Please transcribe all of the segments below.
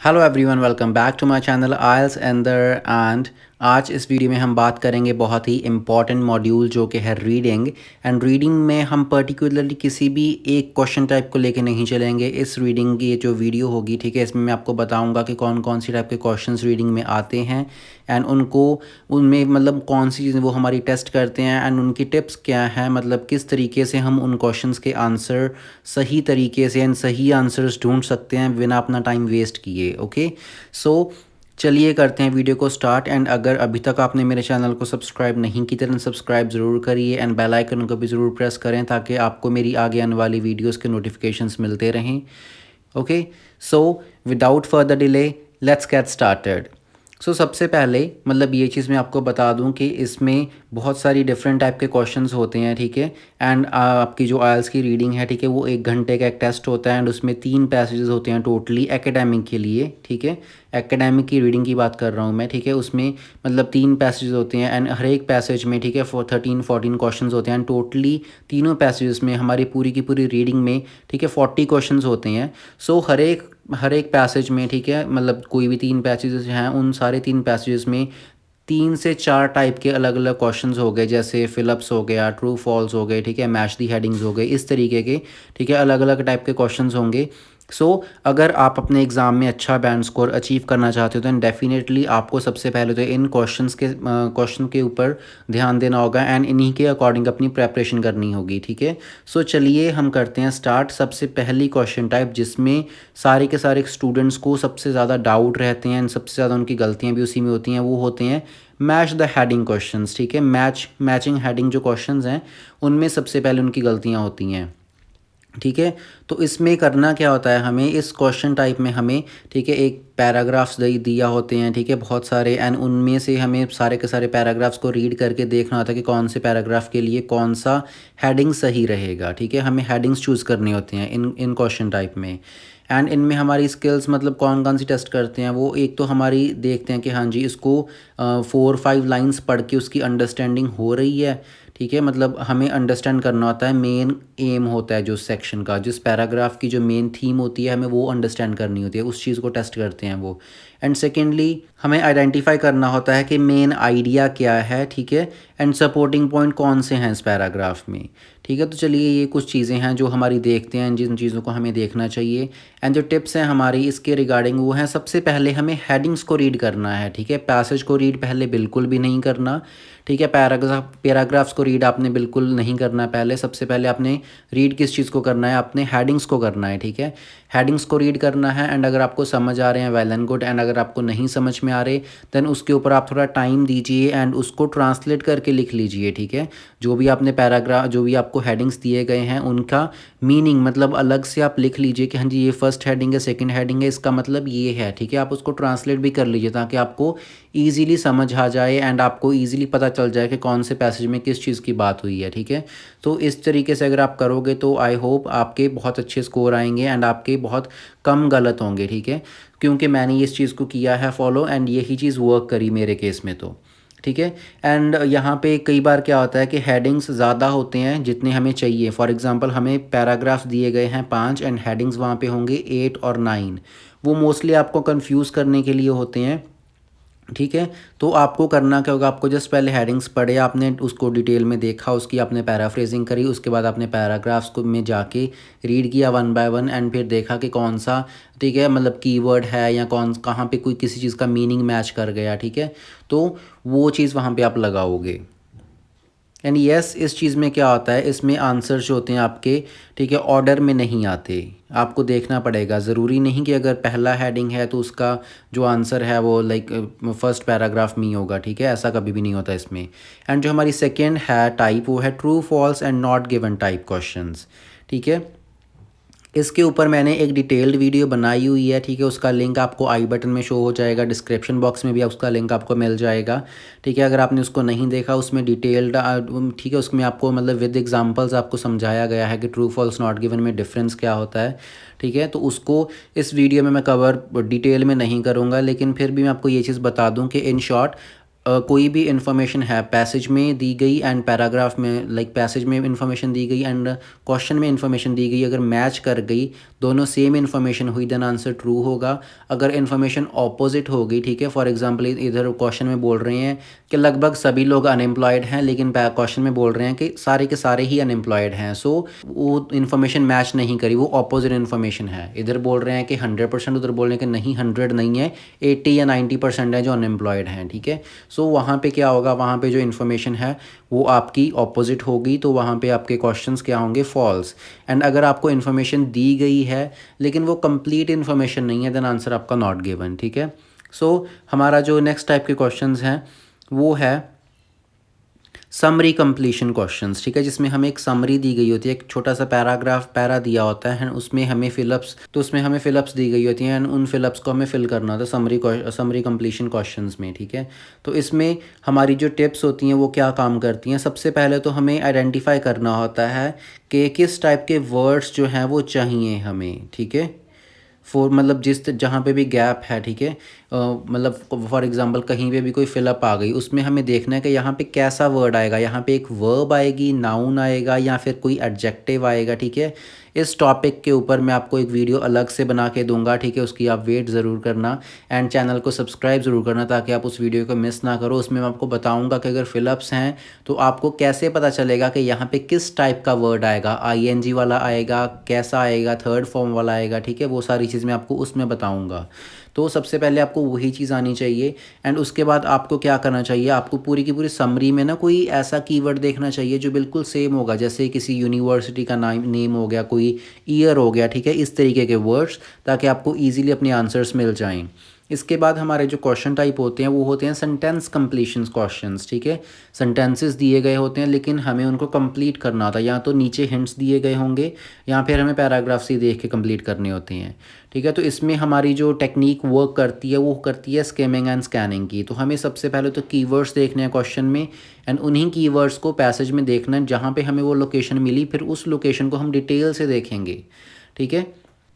Hello everyone, welcome back to my channel आइल्स एंदर। And आज इस वीडियो में हम बात करेंगे बहुत ही इम्पॉर्टेंट मॉड्यूल जो कि है रीडिंग। एंड रीडिंग में हम पर्टिकुलरली किसी भी एक क्वेश्चन टाइप को लेके नहीं चलेंगे। इस रीडिंग की जो वीडियो होगी, ठीक है, इसमें मैं आपको बताऊंगा कि कौन कौन सी टाइप के क्वेश्चंस रीडिंग में आते हैं एंड उनको उनमें मतलब कौन सी चीज़ें वो हमारी टेस्ट करते हैं एंड उनकी टिप्स क्या हैं, मतलब किस तरीके से हम उन क्वेश्चंस के आंसर सही तरीके से एंड सही आंसर्स ढूंढ सकते हैं बिना अपना टाइम वेस्ट किए। ओके, सो चलिए करते हैं वीडियो को स्टार्ट। एंड अगर अभी तक आपने मेरे चैनल को सब्सक्राइब नहीं की तो सब्सक्राइब ज़रूर करिए एंड बेल आइकन को भी ज़रूर प्रेस करें ताकि आपको मेरी आगे आने वाली वीडियोस के नोटिफिकेशंस मिलते रहें। Okay, so without further delay let's get started. सबसे पहले मतलब ये चीज़ मैं आपको बता दूं कि इसमें बहुत सारी डिफरेंट टाइप के क्वेश्चंस होते हैं, ठीक है। एंड आपकी जो आइल्स की रीडिंग है, ठीक है, वो 1 घंटे का एक टेस्ट होता है एंड उसमें 3 पैसेजेस होते हैं टोटली एकेडमिक के लिए, ठीक है। एकेडमिक की रीडिंग की बात कर रहा हूँ मैं, ठीक है। उसमें मतलब 3 पैसेजेस होते हैं एंड हर एक पैसेज में, ठीक है, 13-14 क्वेश्चन होते हैं एंड टोटली तीनों पैसेजेस में हमारी पूरी की पूरी रीडिंग में, ठीक है, 40 क्वेश्चन होते हैं। हर एक पैसेज में, ठीक है, मतलब कोई भी 3 पैसेजेस हैं, उन सारे 3 पैसेजेस में 3 से 4 टाइप के अलग अलग क्वेश्चंस हो गए, जैसे फिलअप्स हो गया, ट्रू फॉल्स हो गए, ठीक है, मैच दी हेडिंग्स हो गए, इस तरीके के, ठीक है, अलग अलग टाइप के क्वेश्चंस होंगे। अगर आप अपने एग्ज़ाम में अच्छा बैंड स्कोर अचीव करना चाहते हो तो डेफिनेटली आपको सबसे पहले तो इन क्वेश्चन के ऊपर ध्यान देना होगा एंड इन्हीं के अकॉर्डिंग अपनी प्रेपरेशन करनी होगी, ठीक है। चलिए हम करते हैं स्टार्ट। सबसे पहली क्वेश्चन टाइप जिसमें सारे के सारे स्टूडेंट्स को सबसे ज़्यादा डाउट रहते हैं एंड सबसे ज़्यादा उनकी गलतियाँ भी उसी में होती हैं, वो होते हैं मैच द हेडिंग क्वेश्चंस, ठीक है। मैचिंग हेडिंग जो क्वेश्चंस हैं उनमें सबसे पहले उनकी गलतियाँ होती हैं, ठीक है। तो इसमें करना क्या होता है, हमें इस क्वेश्चन टाइप में हमें, ठीक है, एक पैराग्राफ्स दिया होते हैं, ठीक है, बहुत सारे, एंड उनमें से हमें सारे के सारे पैराग्राफ्स को रीड करके देखना होता है कि कौन से पैराग्राफ के लिए कौन सा हेडिंग सही रहेगा, ठीक है। हमें हेडिंग्स चूज़ करनी होती हैं इन क्वेश्चन टाइप में। एंड इनमें हमारी स्किल्स मतलब कौन कौन सी टेस्ट करते हैं, वो एक तो हमारी देखते हैं कि हाँ जी, इसको 4-5 लाइन्स पढ़ के उसकी अंडरस्टैंडिंग हो रही है, ठीक है। मतलब हमें अंडरस्टैंड करना होता है, मेन एम होता है जो सेक्शन का, जिस पैराग्राफ की जो मेन थीम होती है हमें वो अंडरस्टैंड करनी होती है, उस चीज़ को टेस्ट करते हैं वो। एंड सेकेंडली हमें आइडेंटिफाई करना होता है कि मेन आइडिया क्या है, ठीक है, एंड सपोर्टिंग पॉइंट कौन से हैं इस पैराग्राफ में, ठीक है। तो चलिए ये कुछ चीज़ें हैं जो हमारी देखते हैं, जिन चीज़ों को हमें देखना चाहिए। एंड जो टिप्स हैं हमारी इसके रिगार्डिंग वो हैं, सबसे पहले हमें हेडिंग्स को रीड करना है, ठीक है। पैसेज को रीड पहले बिल्कुल भी नहीं करना, ठीक है। पैराग्राफ्स को रीड आपने बिल्कुल नहीं करना पहले। सबसे पहले आपने रीड किस चीज़ को करना है, आपने हेडिंग्स को करना है, ठीक है। हेडिंग्स को रीड करना है एंड अगर आपको समझ आ रहे हैं वेल एंड गुड, एंड अगर आपको नहीं समझ में आ रहे देन उसके ऊपर आप थोड़ा टाइम दीजिए एंड उसको ट्रांसलेट करके लिख लीजिए, ठीक है। जो भी आपको हेडिंग्स दिए गए हैं उनका मीनिंग मतलब अलग से आप लिख लीजिए कि हाँ जी, ये फर्स्ट हेडिंग है, सेकंड हेडिंग है, इसका मतलब ये है, ठीक है। आप उसको ट्रांसलेट भी कर लीजिए ताकि आपको ईज़िली समझ आ जाए एंड आपको ईज़िली पता चल जाए कि कौन से पैसेज में किस चीज़ की बात हुई है, ठीक है। तो इस तरीके से अगर आप करोगे तो आई होप आपके बहुत अच्छे स्कोर आएंगे एंड आपके बहुत कम गलत होंगे, ठीक है, क्योंकि मैंने इस चीज़ को किया है फॉलो एंड यही चीज़ वर्क करी मेरे केस में, तो ठीक है। एंड यहाँ पे कई बार क्या होता है कि हेडिंग्स ज़्यादा होते हैं जितने हमें चाहिए। फॉर एग्जांपल हमें पैराग्राफ्स दिए गए हैं 5 एंड हेडिंग्स वहाँ पे होंगे 8 और 9। वो मोस्टली आपको कंफ्यूज करने के लिए होते हैं, ठीक है। तो आपको करना क्या होगा, आपको जस्ट पहले हेडिंग्स पढ़े, आपने उसको डिटेल में देखा, उसकी आपने पैराफ्रेजिंग करी, उसके बाद आपने पैराग्राफ्स को में जाके रीड किया 1 बाय 1 एंड फिर देखा कि कौन सा, ठीक है, मतलब कीवर्ड है या कहाँ पे कोई किसी चीज़ का मीनिंग मैच कर गया, ठीक है। तो वो चीज़ वहाँ पे आप लगाओगे। एंड यस, इस चीज़ में क्या होता है, इसमें आंसर जो होते हैं आपके, ठीक है, ऑर्डर में नहीं आते। आपको देखना पड़ेगा, ज़रूरी नहीं कि अगर पहला हेडिंग है तो उसका जो आंसर है वो लाइक फर्स्ट पैराग्राफ में ही होगा, ठीक है, ऐसा कभी भी नहीं होता इसमें। एंड जो हमारी सेकेंड है टाइप वो है true false and not given type questions, ठीक है। इसके ऊपर मैंने एक डिटेल्ड वीडियो बनाई हुई है, ठीक है, उसका लिंक आपको आई बटन में शो हो जाएगा, डिस्क्रिप्शन बॉक्स में भी उसका लिंक आपको मिल जाएगा, ठीक है। अगर आपने उसको नहीं देखा उसमें डिटेल्ड, ठीक है, उसमें आपको मतलब विद एग्जांपल्स आपको समझाया गया है कि ट्रू फॉल्स नॉट गिवन में डिफरेंस क्या होता है, ठीक है। तो उसको इस वीडियो में मैं कवर डिटेल में नहीं करूँगा, लेकिन फिर भी मैं आपको ये चीज़ बता दूँ कि इन शॉर्ट कोई भी इंफॉर्मेशन है पैसेज में दी गई एंड पैराग्राफ में, लाइक पैसेज में इंफॉर्मेशन दी गई एंड क्वेश्चन में इंफॉर्मेशन दी गई, अगर मैच कर गई, दोनों सेम इन्फॉर्मेशन हुई, देन आंसर ट्रू होगा। अगर इन्फॉर्मेशन ऑपोजिट हो गई, ठीक है, फॉर एग्जांपल इधर क्वेश्चन में बोल रहे हैं कि लगभग सभी लोग अनएम्प्लॉयड हैं, लेकिन क्वेश्चन में बोल रहे हैं कि सारे ही अनएम्प्लॉयड हैं, सो वो इन्फॉर्मेशन मैच नहीं करी, वो ऑपोजिट इन्फॉर्मेशन है। इधर बोल रहे हैं कि 100%, उधर बोल रहे हैं कि नहीं 100 नहीं है, 80 या 90% है जो अनएम्प्लॉयड हैं, ठीक है। सो वहाँ पे क्या होगा, वहाँ पे जो इन्फॉर्मेशन है वो आपकी ऑपोजिट होगी, तो वहाँ पे आपके क्वेश्चंस क्या होंगे, फॉल्स। एंड अगर आपको इन्फॉर्मेशन दी गई है लेकिन वो कंप्लीट इन्फॉर्मेशन नहीं है, देन आंसर आपका नॉट गिवन, ठीक है। सो हमारा जो नेक्स्ट टाइप के क्वेश्चंस हैं वो है समरी कंप्लीशन क्वेश्चंस, ठीक है, जिसमें हमें एक समरी दी गई होती है, एक छोटा सा पैरा दिया होता है, उसमें हमें फिलअप्स दी गई होती हैं एंड उन फिलअप्स को हमें फिल करना होता है समरी कंप्लीशन क्वेश्चंस में, ठीक है। तो इसमें हमारी जो टिप्स होती हैं वो क्या काम करती हैं, सबसे पहले तो हमें आइडेंटिफाई करना होता है कि किस टाइप के वर्ड्स जो हैं वो चाहिए हमें, ठीक है, मतलब जहाँ पे भी गैप है, ठीक है, मतलब फॉर एग्जांपल कहीं पे भी कोई फिलअप आ गई, उसमें हमें देखना है कि यहाँ पे कैसा वर्ड आएगा, यहाँ पे एक वर्ब आएगी, नाउन आएगा या फिर कोई एडजेक्टिव आएगा, ठीक है। इस टॉपिक के ऊपर मैं आपको एक वीडियो अलग से बना के दूंगा, ठीक है, उसकी आप वेट ज़रूर करना एंड चैनल को सब्सक्राइब ज़रूर करना ताकि आप उस वीडियो को मिस ना करो। उसमें मैं आपको बताऊँगा कि अगर फिलअप्स हैं तो आपको कैसे पता चलेगा कि यहाँ पे किस टाइप का वर्ड आएगा, ING वाला आएगा, कैसा आएगा, थर्ड फॉर्म वाला आएगा, ठीक है, वो सारी चीज़ मैं आपको उसमें बताऊँगा। तो सबसे पहले आपको वही चीज़ आनी चाहिए एंड उसके बाद आपको क्या करना चाहिए, आपको पूरी की पूरी समरी में ना कोई ऐसा कीवर्ड देखना चाहिए जो बिल्कुल सेम होगा, जैसे किसी यूनिवर्सिटी का नेम हो गया, कोई ईयर हो गया, ठीक है, इस तरीके के वर्ड्स, ताकि आपको ईजिली अपने आंसर्स मिल जाएँ। इसके बाद हमारे जो क्वेश्चन टाइप होते हैं वो होते हैं सेंटेंस कंप्लीशन क्वेश्चंस, ठीक है। सेंटेंसेस दिए गए होते हैं लेकिन हमें उनको कंप्लीट करना होता है, या तो नीचे हिंट्स दिए गए होंगे या फिर हमें पैराग्राफ्स ही देख के कंप्लीट करने होते हैं, ठीक है। तो इसमें हमारी जो टेक्निक वर्क करती है वो करती है स्किमिंग एंड स्कैनिंग की। तो हमें सबसे पहले तो कीवर्ड्स देखने हैं क्वेश्चन में एंड उन्हीं कीवर्ड्स को पैसेज में देखना है जहाँ पे हमें वो लोकेशन मिली, फिर उस लोकेशन को हम डिटेल से देखेंगे, ठीक है।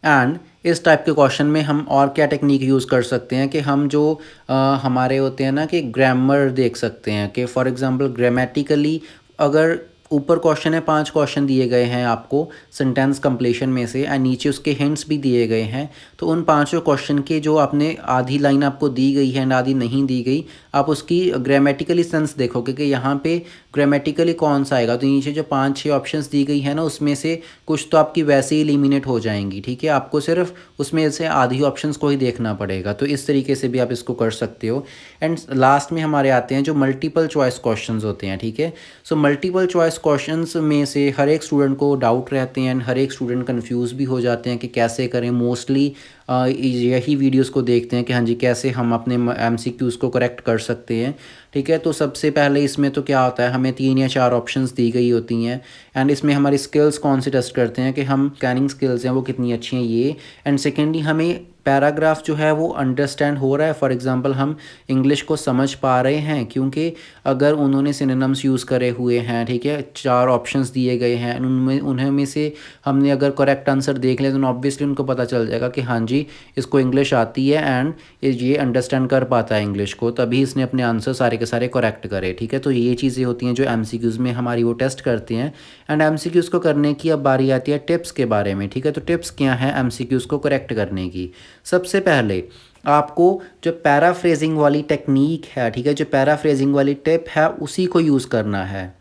एंड इस टाइप के क्वेश्चन में हम और क्या टेक्निक यूज़ कर सकते हैं कि हम जो हमारे होते हैं ना कि ग्रामर देख सकते हैं, कि फॉर एग्जांपल ग्रामेटिकली अगर ऊपर क्वेश्चन है, 5 क्वेश्चन दिए गए हैं आपको सेंटेंस कंप्लीशन में से एंड नीचे उसके हिंट्स भी दिए गए हैं, तो उन पांचों क्वेश्चन के जो आपने आधी लाइन आपको दी गई है एंड आधी नहीं दी गई, आप उसकी ग्रामेटिकली सेंस देखोगे कि यहाँ पे ग्रामेटिकली कौन सा आएगा। तो नीचे जो 5-6 ऑप्शंस दी गई है ना, उसमें से कुछ तो आपकी वैसे ही एलिमिनेट हो जाएंगी, ठीक है, आपको सिर्फ उसमें से आधी ऑप्शंस को ही देखना पड़ेगा। तो इस तरीके से भी आप इसको कर सकते हो। एंड लास्ट में हमारे आते हैं जो मल्टीपल चॉइस क्वेश्चंस होते हैं, ठीक है। सो मल्टीपल चॉइस क्वेश्चंस में से हर एक स्टूडेंट को डाउट रहते हैं एंड हर एक स्टूडेंट कंफ्यूज भी हो जाते हैं कि कैसे करें। मोस्टली यही वीडियोस को देखते हैं कि हाँ जी कैसे हम अपने MCQs को करेक्ट कर सकते हैं, ठीक है। तो सबसे पहले इसमें तो क्या होता है, हमें 3 या 4 ऑप्शंस दी गई होती हैं एंड इसमें हमारी स्किल्स कौन सी टेस्ट करते हैं कि हम स्कैनिंग स्किल्स हैं वो कितनी अच्छी हैं ये। एंड सेकेंडली हमें पैराग्राफ जो है वो अंडरस्टैंड हो रहा है, फॉर एग्जांपल हम इंग्लिश को समझ पा रहे हैं, क्योंकि अगर उन्होंने सिनोनिम्स यूज़ करे हुए हैं, ठीक है, 4 ऑप्शंस दिए गए हैं, उन्हें में से हमने अगर करेक्ट आंसर देख लिया तो ऑब्वियसली उनको पता चल जाएगा कि हाँ जी इसको इंग्लिश आती है एंड ये अंडरस्टैंड कर पाता है इंग्लिश को, तभी इसने अपने आंसर सारे के सारे करेक्ट करे, ठीक है। तो ये चीज़ें होती हैं जो MCQs में हमारी वो टेस्ट करते हैं। एंड MCQs को करने की अब बारी आती है टिप्स के बारे में, ठीक है। तो टिप्स क्या हैं MCQs को करेक्ट करने की। सबसे पहले आपको जो पैराफ्रेजिंग वाली टेक्निक है, ठीक है, जो पैराफ्रेजिंग वाली टिप है उसी को यूज़ करना है,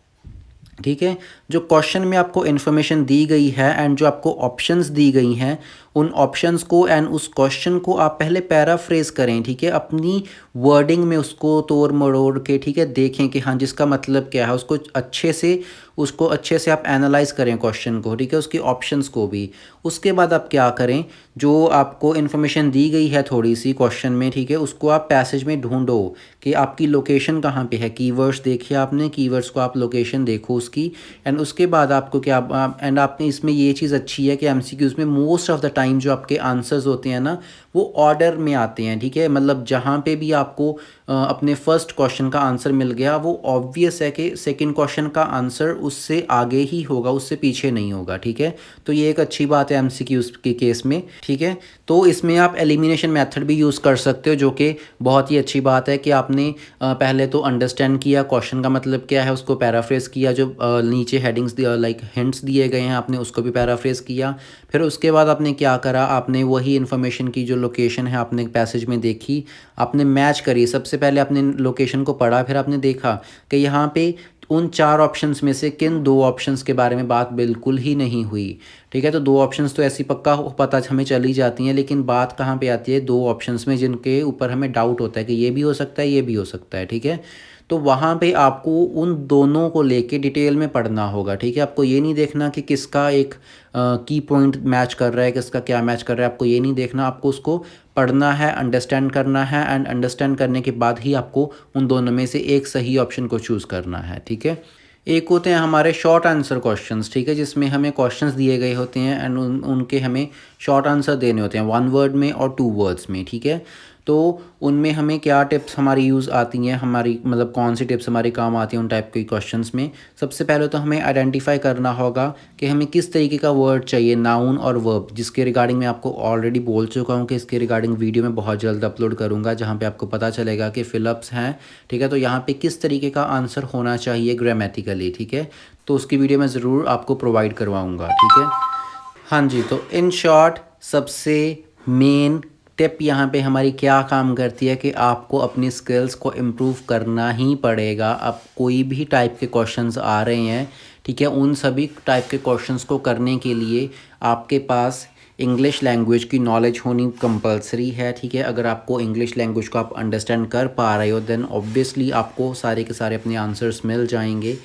ठीक है। जो क्वेश्चन में आपको इन्फॉर्मेशन दी गई है एंड जो आपको ऑप्शंस दी गई हैं, उन ऑप्शंस को एंड उस क्वेश्चन को आप पहले पैराफ्रेज करें, ठीक है, अपनी वर्डिंग में उसको तोड़ मरोड़ के, ठीक है, देखें कि हाँ जिसका मतलब क्या है, उसको अच्छे से आप एनालाइज करें क्वेश्चन को, ठीक है, उसकी ऑप्शंस को भी। उसके बाद आप क्या करें, जो आपको इन्फॉर्मेशन दी गई है थोड़ी सी क्वेश्चन में, ठीक है, उसको आप पैसेज में ढूंढो कि आपकी लोकेशन कहाँ पे है। कीवर्ड्स देखिए आपने, कीवर्ड्स को आप लोकेशन देखो उसकी एंड उसके बाद आपको क्या एंड आपने इसमें ये चीज़ अच्छी है कि MCQs में most of the time time जो आपके आंसर्स होते हैं ना वो ऑर्डर में आते हैं, ठीक है। मतलब जहाँ पे भी आपको अपने फर्स्ट क्वेश्चन का आंसर मिल गया वो ऑब्वियस है कि सेकंड क्वेश्चन का आंसर उससे आगे ही होगा, उससे पीछे नहीं होगा, ठीक है। तो ये एक अच्छी बात है एमसीक्यूज के केस में, ठीक है। तो इसमें आप एलिमिनेशन मेथड भी यूज़ कर सकते हो, जो कि बहुत ही अच्छी बात है कि आपने पहले तो अंडरस्टैंड किया क्वेश्चन का मतलब क्या है, उसको पैराफ्रेज किया, जो नीचे हेडिंग्स लाइक हिंट्स दिए गए हैं आपने उसको भी पैराफ्रेज किया। फिर उसके बाद आपने क्या करा, आपने वही इन्फॉर्मेशन की जो लोकेशन है आपने पैसेज में देखी, आपने मैच करी। सबसे पहले आपने लोकेशन को पढ़ा, फिर आपने देखा कि यहाँ पे उन 4 ऑप्शंस में से किन 2 ऑप्शंस के बारे में बात बिल्कुल ही नहीं हुई, ठीक है। तो 2 ऑप्शंस तो ऐसी पक्का पता हमें चली जाती हैं, लेकिन बात कहाँ पे आती है 2 ऑप्शंस में जिनके ऊपर हमें डाउट होता है कि ये भी हो सकता है, ये भी हो सकता है, ठीक है। तो वहाँ पे आपको उन दोनों को लेके डिटेल में पढ़ना होगा, ठीक है। आपको ये नहीं देखना कि किसका एक की पॉइंट मैच कर रहा है, किसका क्या मैच कर रहा है, आपको ये नहीं देखना, आपको उसको पढ़ना है, अंडरस्टैंड करना है, एंड अंडरस्टैंड करने के बाद ही आपको उन दोनों में से एक सही ऑप्शन को चूज़ करना है, ठीक है। एक होते हैं हमारे शॉर्ट आंसर क्वेश्चंस, ठीक है, जिसमें हमें क्वेश्चंस दिए गए होते हैं एंड उनके हमें शॉर्ट आंसर देने होते हैं 1 वर्ड में और 2 वर्ड्स में, ठीक है। तो उनमें हमें क्या टिप्स हमारी यूज़ आती हैं, हमारी मतलब कौन सी टिप्स हमारी काम आती हैं उन टाइप के क्वेश्चंस में। सबसे पहले तो हमें आइडेंटिफाई करना होगा कि हमें किस तरीके का वर्ड चाहिए, नाउन और वर्ब, जिसके रिगार्डिंग मैं आपको ऑलरेडी बोल चुका हूँ कि इसके रिगार्डिंग वीडियो में बहुत जल्द अपलोड करूँगा, जहाँ पे आपको पता चलेगा कि फिलअप्स हैं, ठीक है। तो यहाँ पे किस तरीके का आंसर होना चाहिए ग्रामेटिकली, ठीक है। तो उसकी वीडियो मैं ज़रूर आपको प्रोवाइड करवाऊँगा, ठीक है। हाँ जी, तो इन शॉर्ट सबसे मेन टिप यहाँ पे हमारी क्या काम करती है कि आपको अपनी स्किल्स को इम्प्रूव करना ही पड़ेगा। अब कोई भी टाइप के क्वेश्चंस आ रहे हैं, ठीक है, उन सभी टाइप के क्वेश्चंस को करने के लिए आपके पास इंग्लिश लैंग्वेज की नॉलेज होनी कंपलसरी है, ठीक है। अगर आपको इंग्लिश लैंग्वेज को आप अंडरस्टैंड कर पा रहे हो देन ऑब्वियसली आपको सारे के सारे अपने आंसर्स मिल जाएंगे,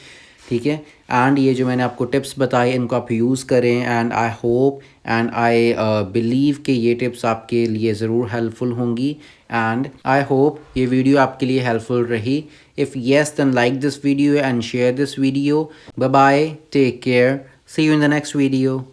ठीक है। एंड ये जो मैंने आपको टिप्स बताए इनको आप यूज़ करें, and I hope and I believe कि ये टिप्स आपके लिए ज़रूर हेल्पफुल होंगी, एंड आई होप ये वीडियो आपके लिए हेल्पफुल रही। If yes then like this video and share this video. Bye bye, take care, see you in the next video.